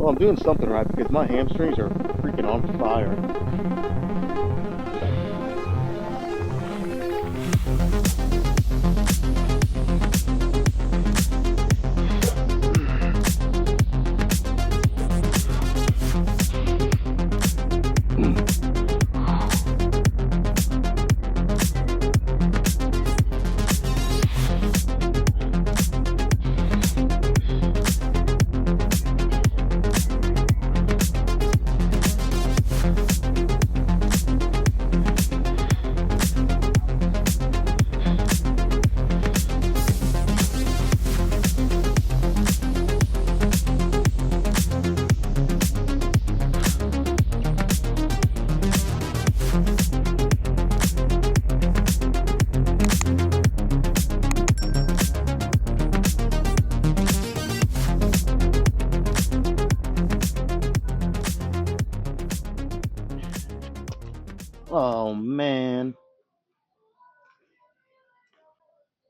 Well, I'm doing something right because my hamstrings are freaking on fire. Oh man,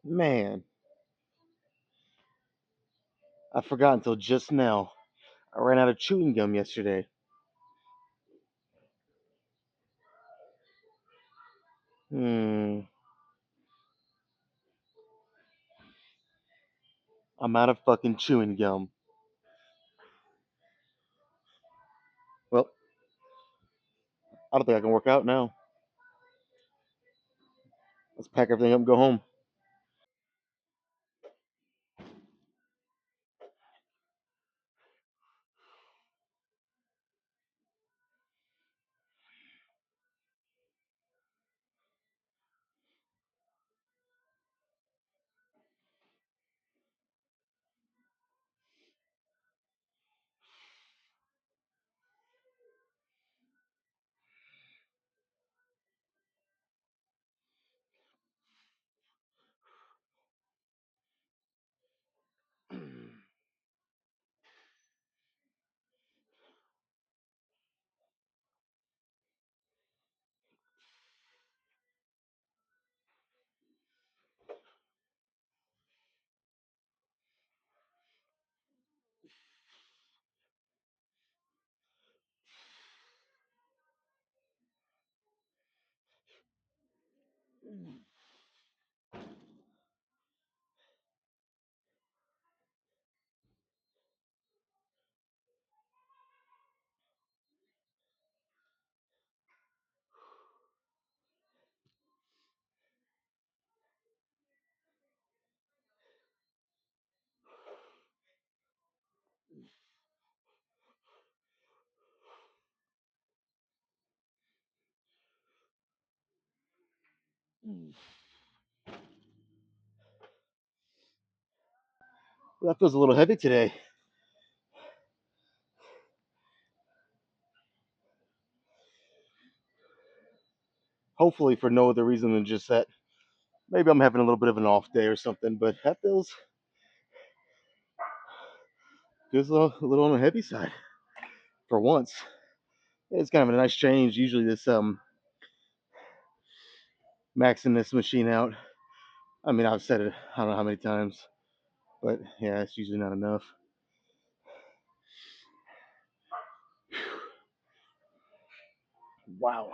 man, I forgot until just now. I ran out of chewing gum yesterday. Hmm, I'm out of fucking chewing gum. Well, I don't think I can work out now. Let's pack everything up and go home. Well, that feels a little heavy today. Hopefully, for no other reason than just that maybe I'm having a little bit of an off day or something. But that feels a little on the heavy side for once. It's kind of a nice change. Usually, this maxing this machine out. I mean, I've said it I don't know how many times, but yeah, it's usually not enough. Wow.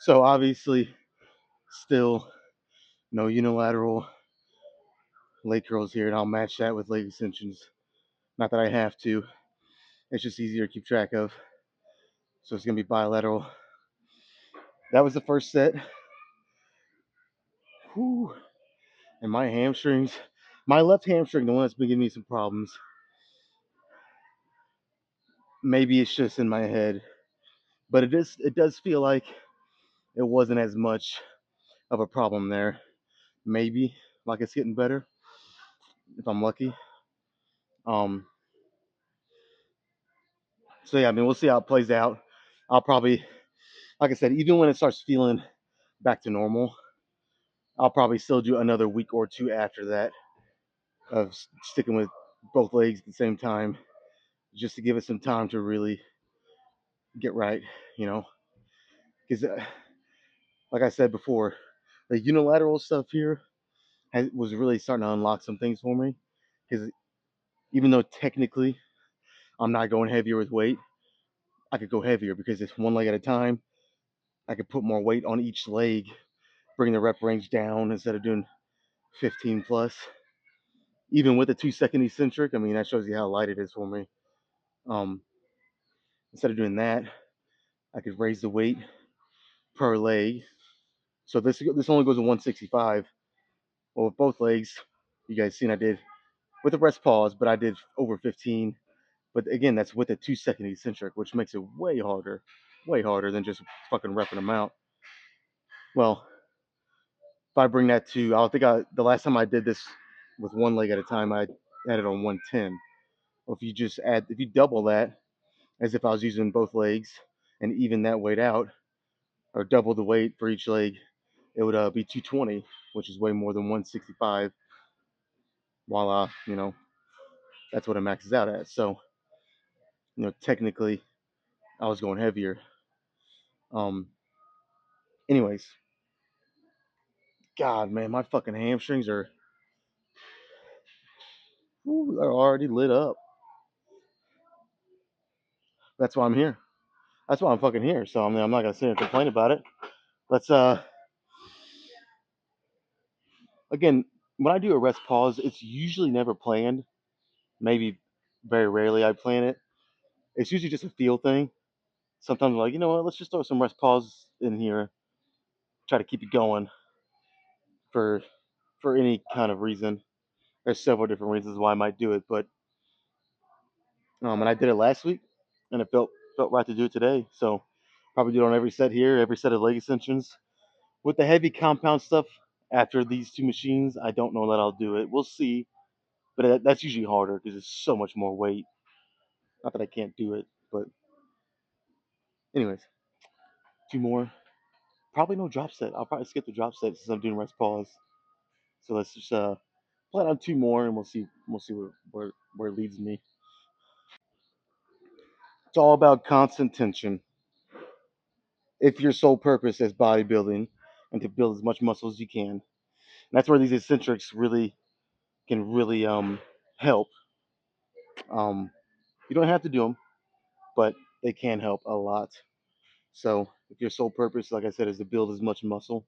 So obviously, still no unilateral leg curls here, and I'll match that with leg extensions. Not that I have to. It's just easier to keep track of. So it's gonna be bilateral. That was the first set. Whew. And my hamstrings, my left hamstring, the one that's been giving me some problems. Maybe it's just in my head, but it does feel like it wasn't as much of a problem there. Maybe like it's getting better if I'm lucky. Um, so yeah, I mean we'll see how it plays out. I'll probably, like I said, even when it starts feeling back to normal, I'll probably still do another week or two after that of sticking with both legs at the same time, just to give it some time to really get right. You know, because like I said before, the unilateral stuff here was really starting to unlock some things for me. Because even though technically I'm not going heavier with weight, I could go heavier because it's one leg at a time. I could put more weight on each leg, bring the rep range down instead of doing 15 plus. Even with a 2 second eccentric, I mean, that shows you how light it is for me. Um, Instead of doing that, I could raise the weight per leg. So this only goes to 165. Well, with both legs, you guys seen I did with a rest pause, but I did over 15. But again, that's with a 2 second eccentric, which makes it way harder than just fucking repping them out. Well, if I bring that to, I think the last time I did this with one leg at a time, I had it on 110. Well, if you double that, as if I was using both legs and even that weight out, or double the weight for each leg, it would be 220, which is way more than 165. Voila, that's what it maxes out at. So, technically, I was going heavier. Um, Anyways, God, man, my fucking hamstrings they're already lit up. That's why I'm here. That's why I'm fucking here. So I mean, I'm not gonna sit and complain about it. Let's again, when I do a rest pause, it's usually never planned. Maybe very rarely I plan it. It's usually just a feel thing. Sometimes I'm like, you know what, let's just throw some rest pause in here, try to keep it going for any kind of reason. There's several different reasons why I might do it, but and I did it last week, and it felt right to do it today. So probably do it on every set here, every set of leg extensions. With the heavy compound stuff, after these two machines, I don't know that I'll do it. We'll see, but that's usually harder because it's so much more weight. Not that I can't do it, but anyways, two more. Probably no drop set. I'll probably skip the drop set since I'm doing rest pause. So let's just plan on two more, and we'll see where it leads me. It's all about constant tension. If your sole purpose is bodybuilding and to build as much muscle as you can, and that's where these eccentrics can really help. Um, you don't have to do them, but they can help a lot. So if your sole purpose, like I said, is to build as much muscle,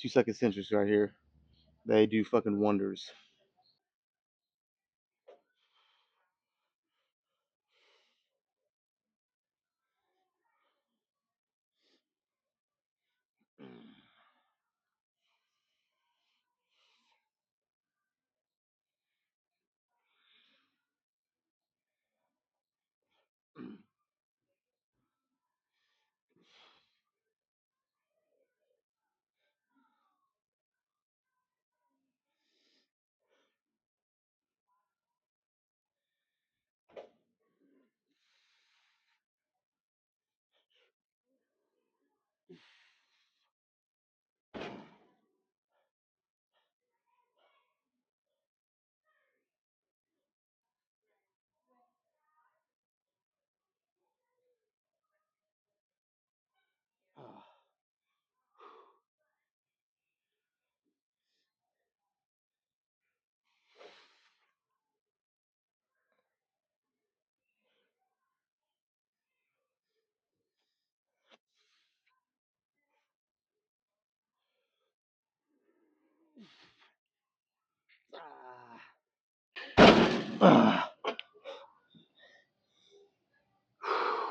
2 second eccentrics right here, they do fucking wonders.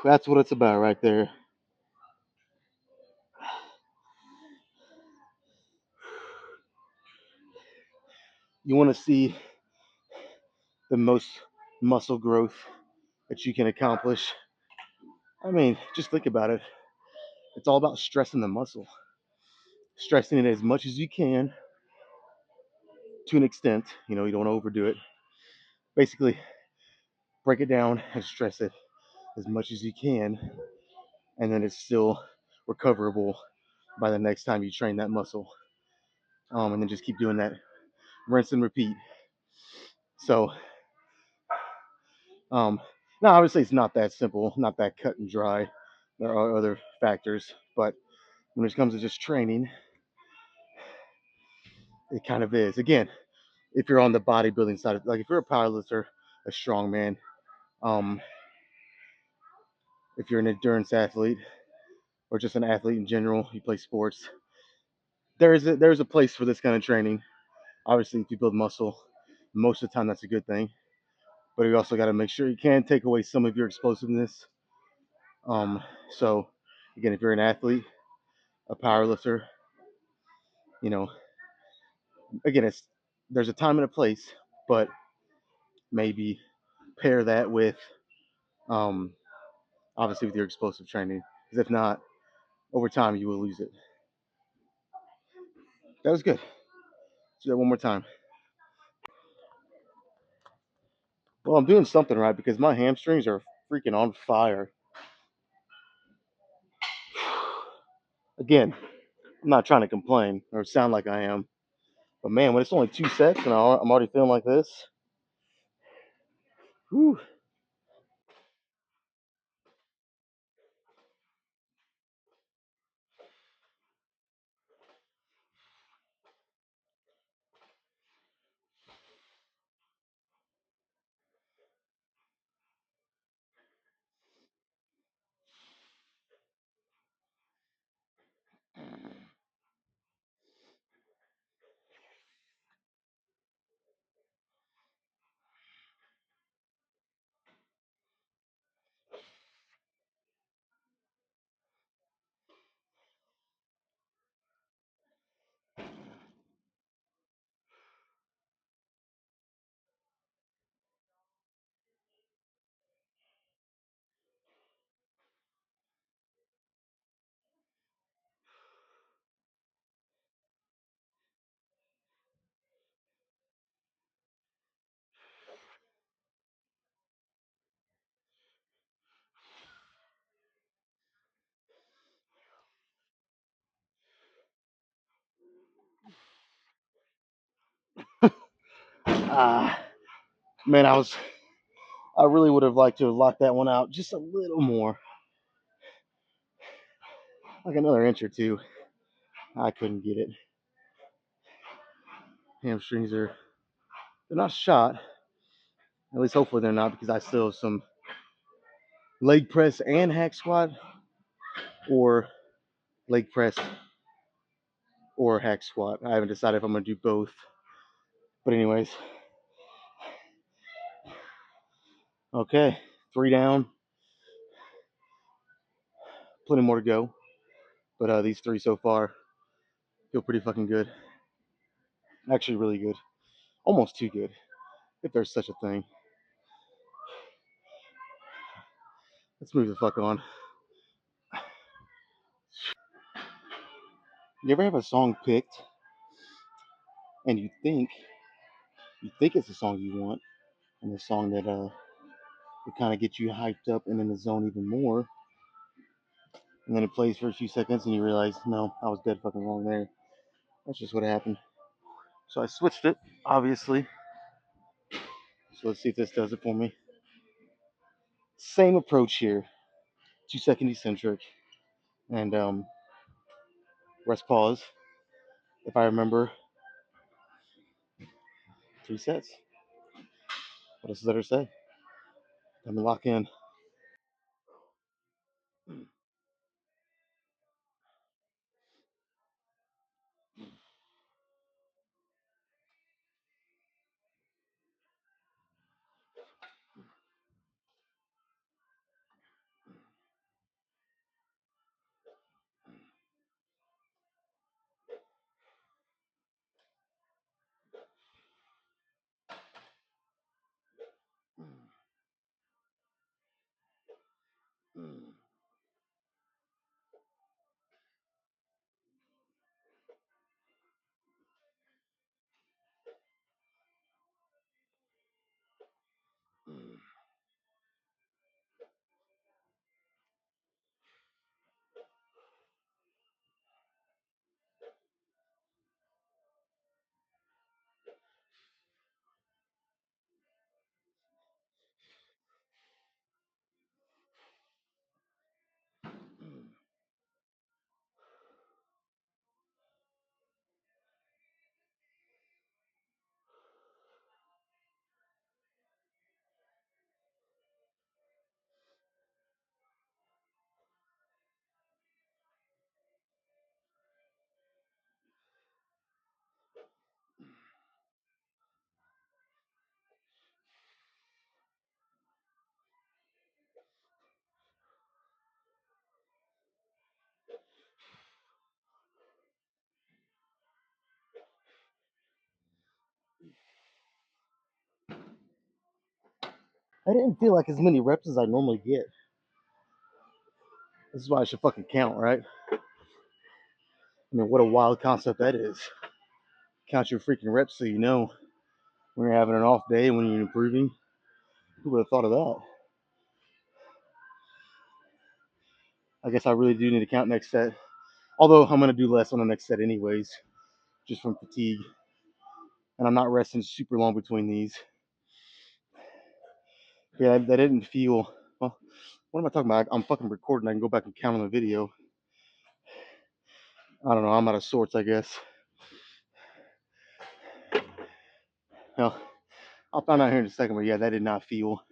That's what it's about right there. You want to see the most muscle growth that you can accomplish. I mean, just think about it. It's all about stressing the muscle, stressing it as much as you can to an extent. You don't want to overdo it. Basically, break it down and stress it as much as you can, and then it's still recoverable by the next time you train that muscle. And then just keep doing that, rinse and repeat. So, um, now obviously it's not that simple, not that cut and dry. There are other factors, but when it comes to just training, it kind of is. Again, if you're on the bodybuilding side, like if you're a powerlifter, a strongman, Um, if you're an endurance athlete or just an athlete in general, you play sports, there's a place for this kind of training. Obviously, if you build muscle, most of the time that's a good thing. But you also got to make sure you can take away some of your explosiveness. So again, if you're an athlete, a power lifter, you know, again, there's a time and a place, but maybe pair that with um, obviously with your explosive training. Because if not, over time you will lose it. That was good. Let's do that one more time. Well, I'm doing something right because my hamstrings are freaking on fire. Again, I'm not trying to complain or sound like I am, but man, when it's only 2 sets and I'm already feeling like this, whew. Ah, man, I really would have liked to have locked that one out just a little more, like another inch or two. I couldn't get it. Hamstrings they're not shot. At least hopefully they're not because I still have some leg press and hack squat or leg press or hack squat. I haven't decided if I'm gonna do both. But anyways, okay, 3 down, plenty more to go. But these 3 so far feel pretty fucking good. Actually, really good. Almost too good, if there's such a thing. Let's move the fuck on. You ever have a song picked and you think it's the song you want, and the song that would kind of get you hyped up and in the zone even more, and then it plays for a few seconds and you realize, no, I was dead fucking wrong there. That's just what happened. So I switched it, obviously. So let's see if this does it for me. Same approach here. 2 second eccentric and rest pause. If I remember, 3 sets. What else is there to say? Let me lock in. I didn't feel like as many reps as I normally get. This is why I should fucking count, right? I mean, what a wild concept that is. Count your freaking reps so you know when you're having an off day, when you're improving. Who would have thought of that? I guess I really do need to count next set. Although I'm going to do less on the next set anyways, just from fatigue. And I'm not resting super long between these. Yeah, that didn't feel... Well, what am I talking about? I'm fucking recording. I can go back and count on the video. I don't know. I'm out of sorts, I guess. Well, I'll find out here in a second, but yeah, that did not feel...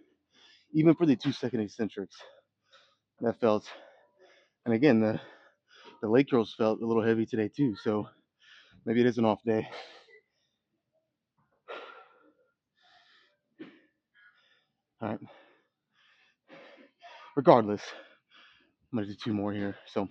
Even for the 2-second eccentrics, that felt... And again, the leg curls felt a little heavy today too, so maybe it is an off day. All right. Regardless, I'm gonna do 2 more here. So.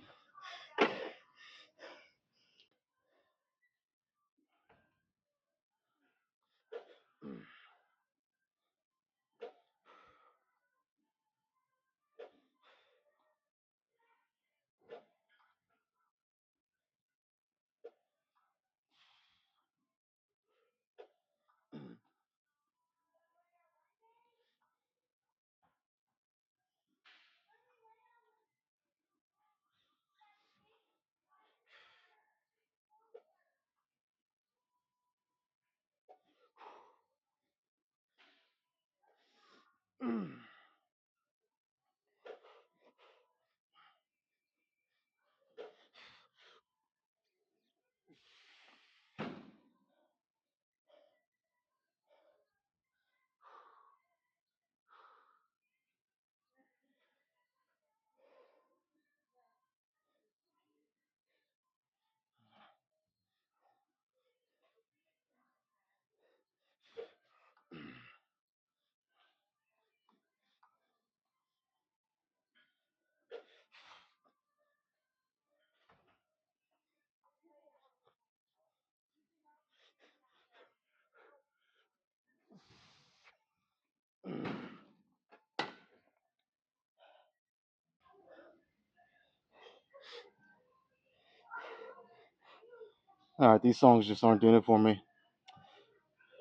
All right, these songs just aren't doing it for me.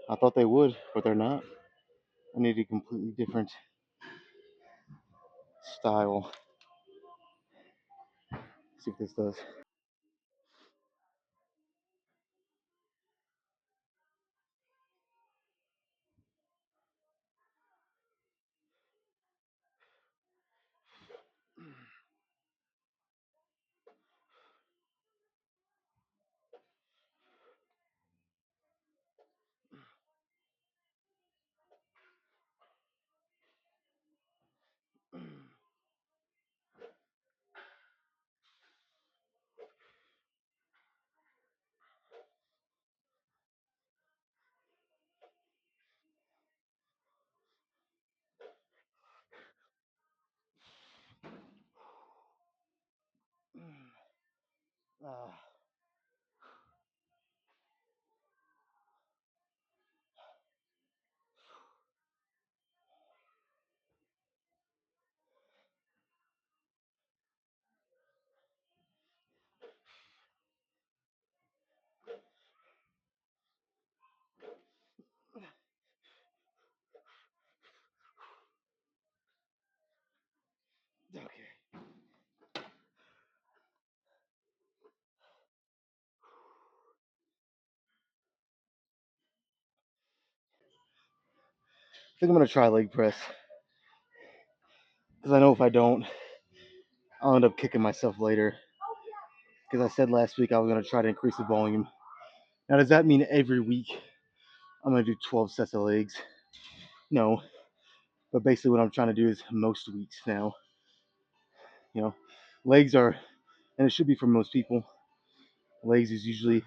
I thought they would, but they're not. I need a completely different style. Let's see what this does. Okay. I think I'm gonna try leg press because I know if I don't, I'll end up kicking myself later. Because I said last week I was gonna try to increase the volume. Now, does that mean every week I'm gonna do 12 sets of legs? No, but basically what I'm trying to do is most weeks now. You know, legs are, and it should be for most people. Legs is usually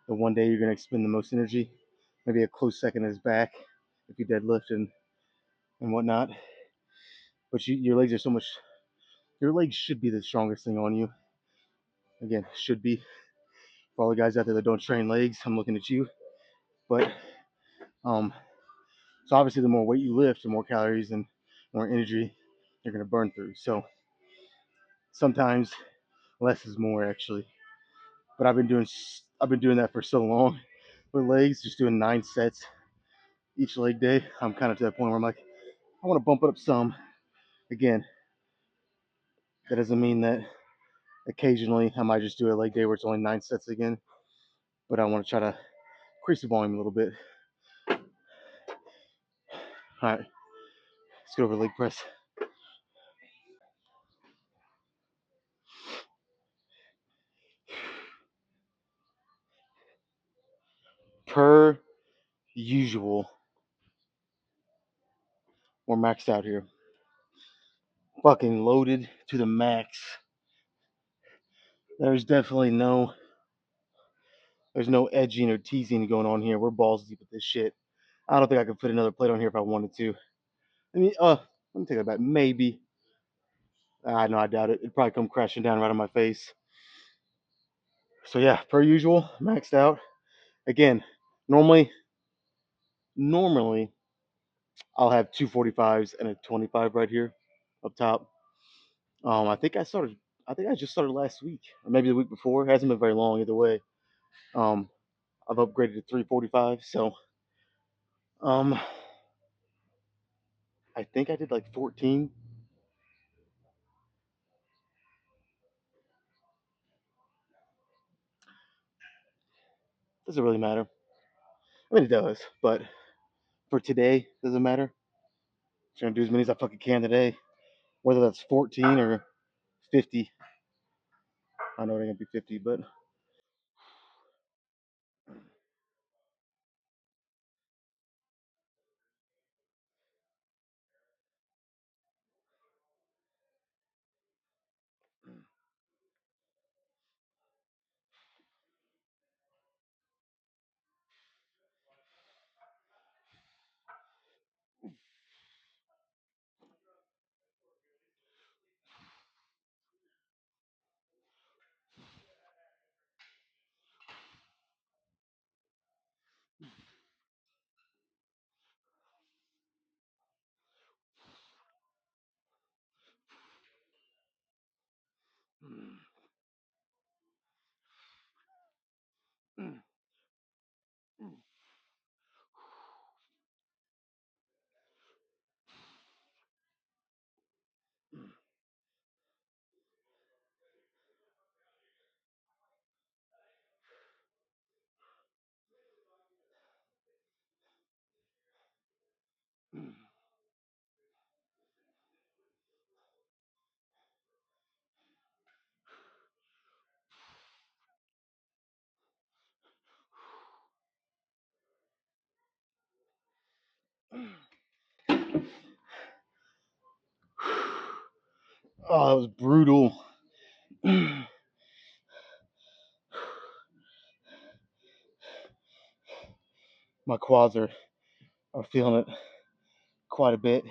the one day you're gonna expend the most energy. Maybe a close second is back if you deadlift and whatnot. But your legs are so much. Your legs should be the strongest thing on you. Again, should be. For all the guys out there that don't train legs, I'm looking at you. But So obviously, the more weight you lift, the more calories and more energy you're going to burn through. So sometimes less is more actually. But I've been doing that for so long with legs, just doing 9 sets each leg day. I'm kind of to that point where I'm like, I want to bump it up some. Again, that doesn't mean that occasionally I might just do a leg day where it's only 9 sets again, but I want to try to increase the volume a little bit. All right, let's go over leg press. Per usual, we're maxed out here. Fucking loaded to the max. There's definitely there's no edging or teasing going on here. We're balls deep with this shit. I don't think I could put another plate on here if I wanted to. I mean, let me take that back. Maybe. No, I doubt it. It'd probably come crashing down right on my face. So yeah, per usual, maxed out. Again, normally I'll have two 45s and a 25 right here up top. I think I just started last week or maybe the week before. It hasn't been very long either way. Um, I've upgraded to 345, so um, I think I did like 14. Doesn't really matter. I mean, it does, but for today, doesn't matter. I'm trying to do as many as I fucking can today, whether that's 14 or 50. I know it ain't gonna be 50, but oh, that was brutal. My quads are feeling it quite a bit.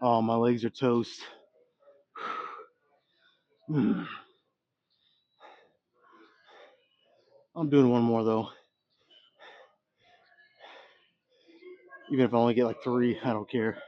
Oh, my legs are toast. I'm doing one more though. Even if I only get like 3, I don't care.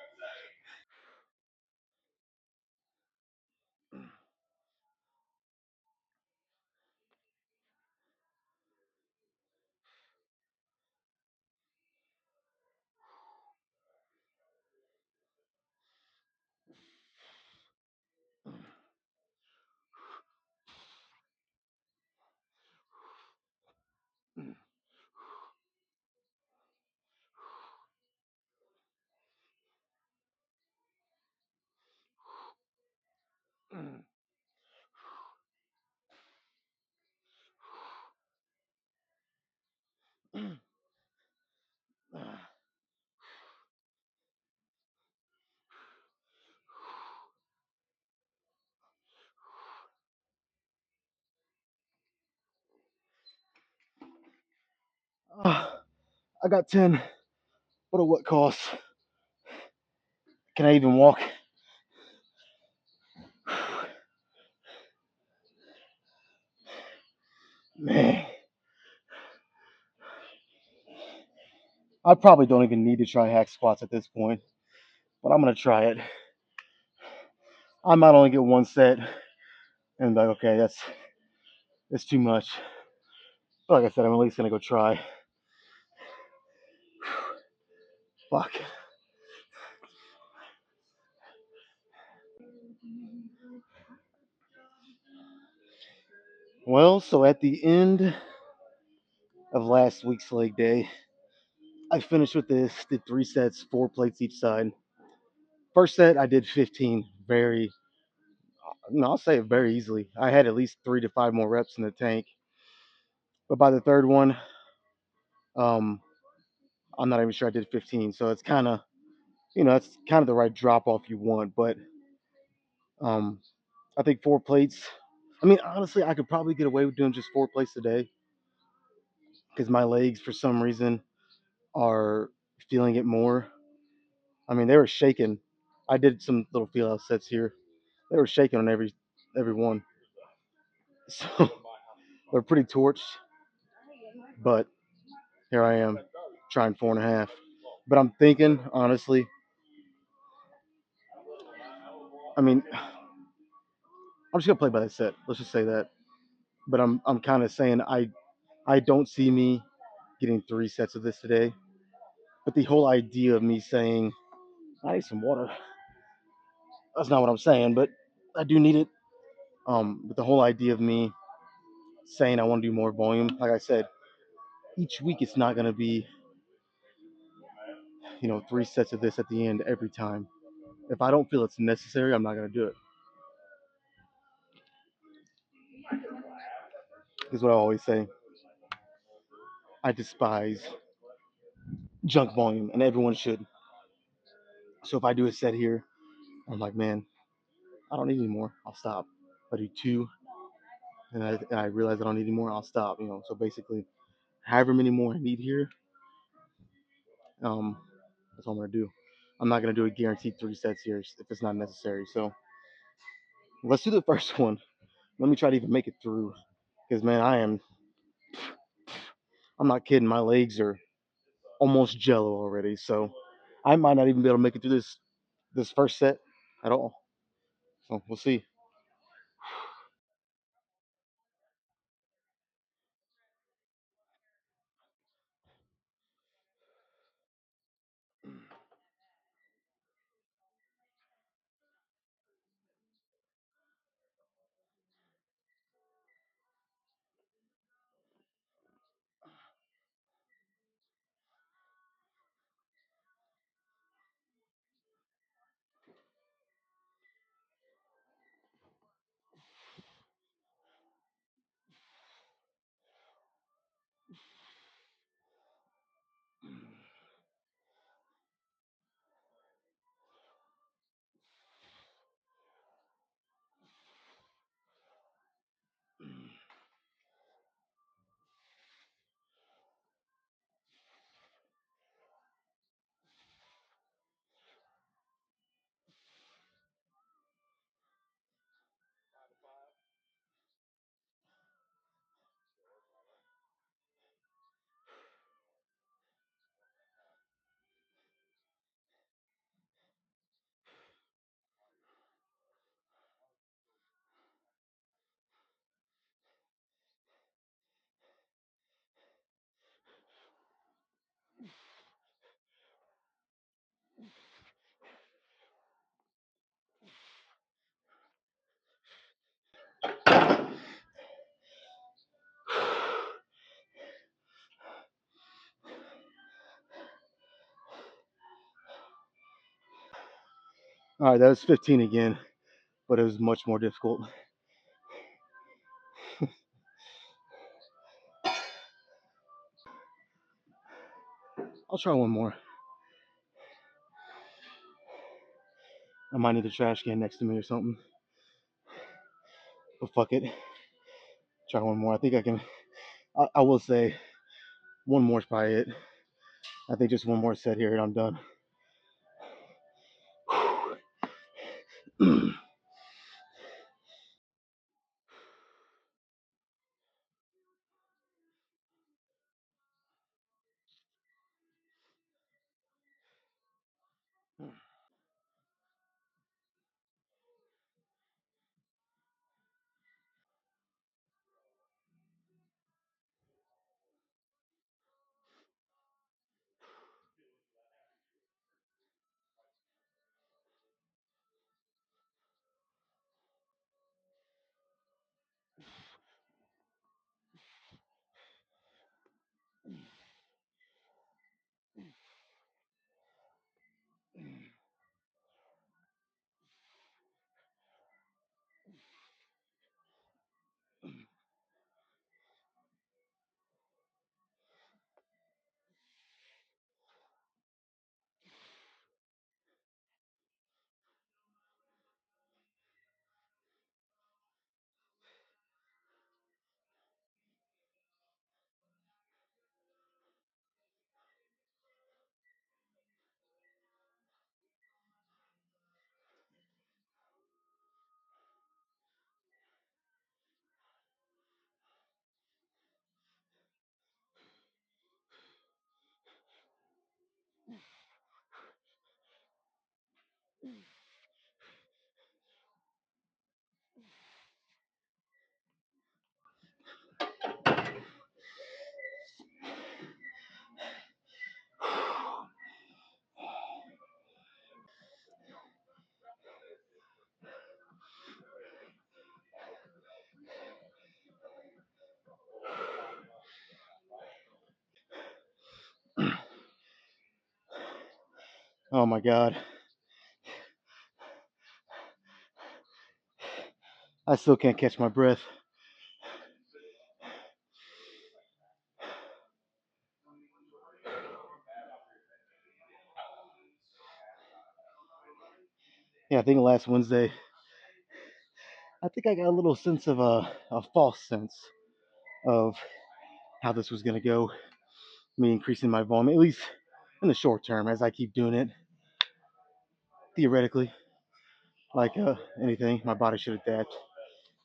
I got 10. What a what cost? Can I even walk? Man, I probably don't even need to try hack squats at this point, but I'm gonna try it. I might only get one set and be like, okay, that's too much. But like I said, I'm at least gonna go try. Fuck. Well, so at the end of last week's leg day, I finished with this, did 3 sets, 4 plates each side. First set, I did 15 very, no, I'll say it very easily. I had at least 3 to 5 more reps in the tank. But by the third one, um, I'm not even sure I did 15. So it's kind of, it's kind of the right drop off you want. But um, I think 4 plates. I mean, honestly, I could probably get away with doing just 4 plates a day because my legs, for some reason, are feeling it more. I mean, they were shaking. I did some little feel out sets here. They were shaking on every one. So they're pretty torched. But here I am trying 4.5. But I'm thinking, honestly, I mean, I'm just gonna play by the set. Let's just say that. But I'm kind of saying I don't see me getting 3 sets of this today. But the whole idea of me saying I need some water. That's not what I'm saying, but I do need it. But the whole idea of me saying I want to do more volume, like I said, each week it's not gonna be 3 sets of this at the end every time. If I don't feel it's necessary, I'm not gonna do it. Is what I always say. I despise junk volume, and everyone should. So if I do a set here, I'm like, man, I don't need any more. I'll stop. If I do 2, and I realize I don't need any more, I'll stop. So basically, however many more I need here, um, that's all I'm gonna do. I'm not gonna do a guaranteed 3 sets here if it's not necessary. So let's do the first one. Let me try to even make it through, because man, I'm not kidding. My legs are almost jello already. So I might not even be able to make it through this first set at all. So we'll see. All right, that was 15 again, but it was much more difficult. I'll try one more. I might need a trash can next to me or something. But fuck it. Try one more. I think I can. I will say one more is probably it. I think just one more set here and I'm done. Oh my god. I still can't catch my breath. Yeah, I think last Wednesday, I think I got a little sense of a false sense of how this was going to go. Me increasing my volume, at least in the short term, as I keep doing it. Theoretically, like anything, my body should adapt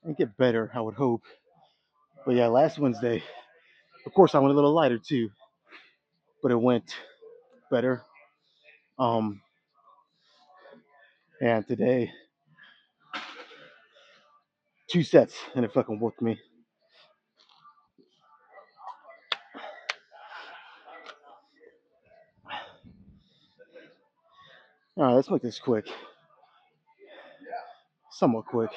and get better, I would hope. But yeah, last Wednesday, of course, I went a little lighter too, but it went better. Um, and today, 2 sets, and it fucking worked me. All right, let's make this quick, somewhat quick.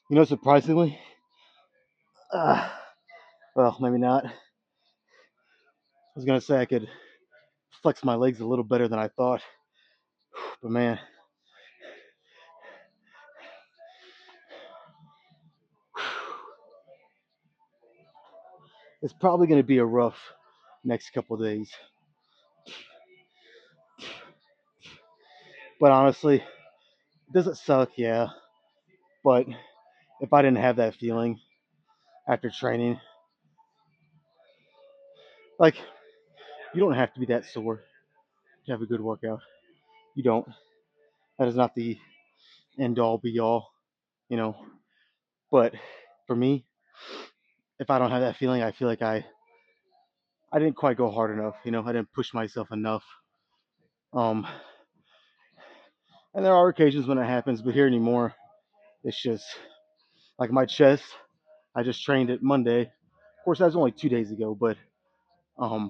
You know, surprisingly, uh, well, maybe not. I was gonna say I could flex my legs a little better than I thought, but man, it's probably gonna be a rough next couple of days. But honestly, does it suck? Yeah. But if I didn't have that feeling after training, like, you don't have to be that sore to have a good workout. You don't. That is not the end all be all, you know. But for me, if I don't have that feeling, I feel like I didn't quite go hard enough. I didn't push myself enough. Um, and there are occasions when it happens, but here anymore, it's just like my chest. I just trained it Monday. Of course, that was only 2 days ago, but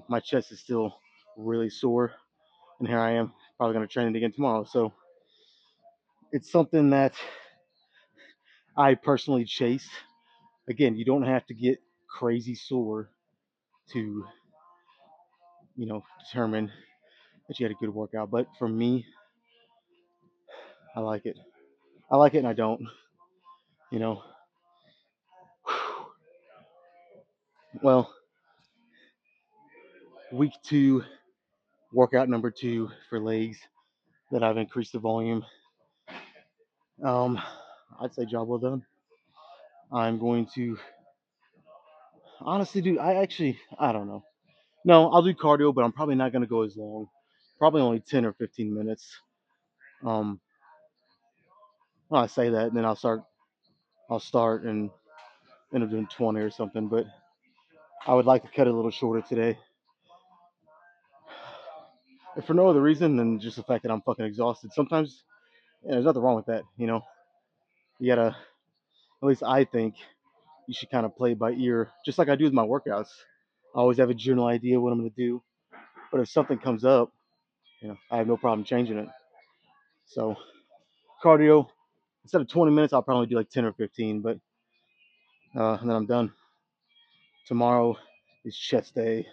my chest is still really sore, and here I am, probably gonna train it again tomorrow. So it's something that I personally chase. Again, you don't have to get crazy sore to, determine that you had a good workout. But for me, I like it. I like it, and I don't. You know. Well, week 2, workout number 2 for legs that I've increased the volume. Um, I'd say job well done. I'm going to honestly do. I don't know. No, I'll do cardio, but I'm probably not gonna go as long. Probably only 10 or 15 minutes. Um, well, I say that, and then I'll start and end up doing 20 or something. But I would like to cut it a little shorter today, if for no other reason than just the fact that I'm fucking exhausted. Sometimes, there's nothing wrong with that. You gotta. At least I think you should kind of play by ear, just like I do with my workouts. I always have a general idea what I'm gonna do, but if something comes up, I have no problem changing it. So cardio, instead of 20 minutes, I'll probably do like 10 or 15, but and then I'm done. Tomorrow is chest day.